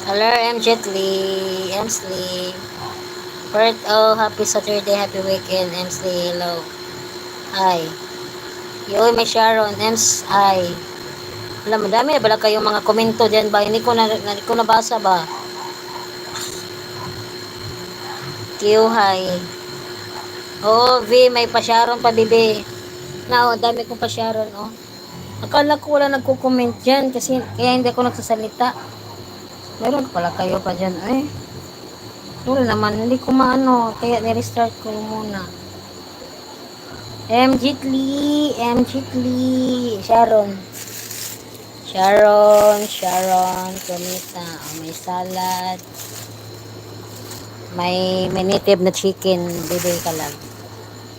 Hello, M. Jetly, M. Slee. Bert, oh, happy Saturday, happy weekend, M. Slee, hello. Hi. Yoy, may Sharon, M's, hi. Alam, madami na bala kayong mga komento dyan ba? Hindi ko nabasa ba? Q, hi. Oh, V, may pa Sharon pa, bibi. Na, oh, dami kong pa Sharon, oh. Akala ko wala nagko-comment dyan kasi kaya hindi ako nagsasalita. Meron pala kayo pa dyan, eh. Wala naman, hindi ko maano, kaya nirestart ko muna. M. Jitli, Sharon. Sharon, Tonita, oh, may salad. May native na chicken, bibili ka lang.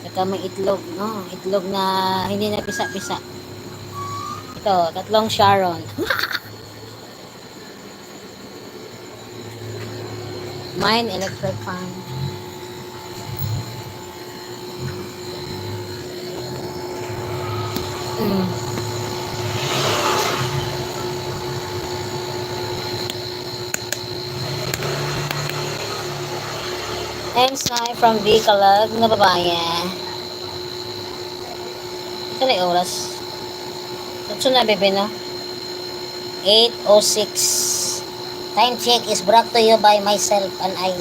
Saka may itlog, no? Itlog na hindi na pisa-pisa. Ito, tatlong Sharon. Mine, electric fan. Mm. I'm Sai from Bicalag na babae. Ito na yung oras. Ito na, bebe, no? 8:06. Time check is brought to you by myself and I.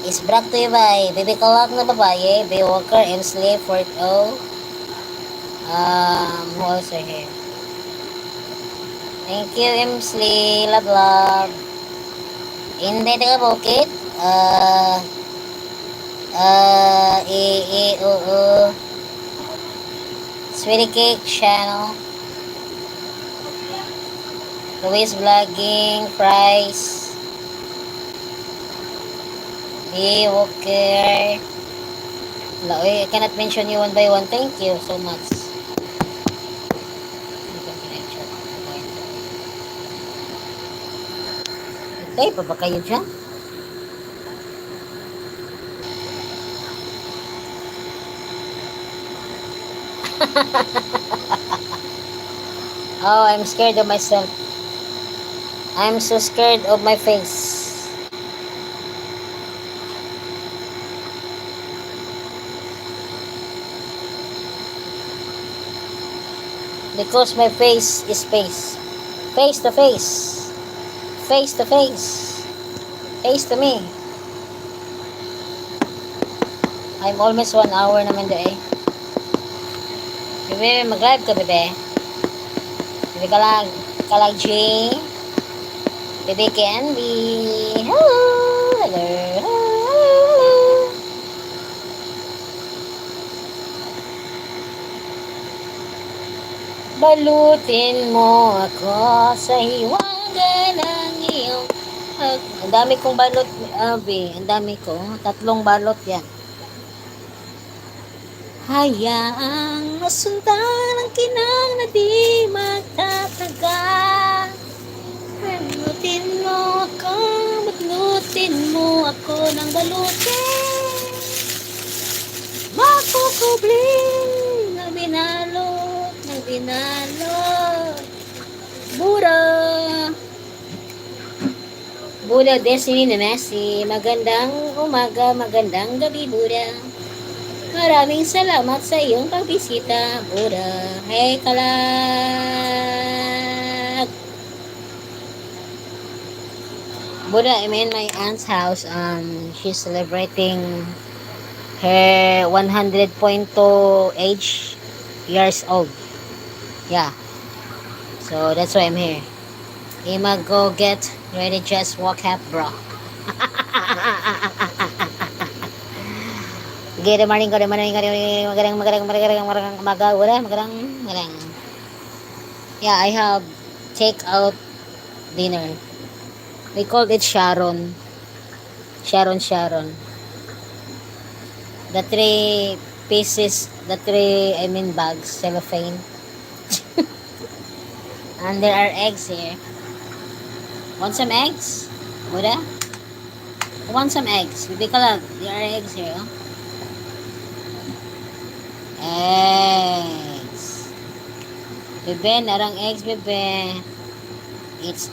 Is brought to you by Baby Kalag na babae, Bay Walker, M. Slave, Fort O. Who else are here? Thank you, M. Slave. Love, love. Hindi taga bukit. Sweetie Cake Channel. Louis Vlogging, Price. B. Walker. I cannot mention you one by one. Thank you so much. Okay, pa ba kayo dyan? Oh, I'm scared of myself. I'm so scared of my face. Because my face is face. Face to face. Face to face. Face to me. I'm almost 1 hour naman doon eh. Bebe, mag-live ka, bebe. Bebe kalag G. Bebe Candy. Hello. Hello. Balutin mo ako sa hiwaga ng iyong ang dami kong balot, Abi. Ang dami ko. 3 balot yan. Hayaang masundan ang kinang na di magtatagal. Balutin mo ako, balutin mo ako ng balutin. Makukubling na binalot, ng binalot. Buda Destiny na Messi. Magandang umaga, magandang gabi, Buda. Maraming salamat sa iyong pagbisita, Buda. Hey, kalag! Buda, I'm in my aunt's house. She's celebrating her 100.2 years old. Yeah. So, that's why I'm here. Ima, go get ready, just walk up, bro. Good morning, magalang. Yeah, I have take out dinner. We called it Sharon. Sharon. The 3 pieces, bags, cellophane. And there are eggs here. Want some eggs? Buda? Want some eggs? Bibi ka lang. There are eggs here, oh. Eggs. Bebe, narang eggs, bebe. It's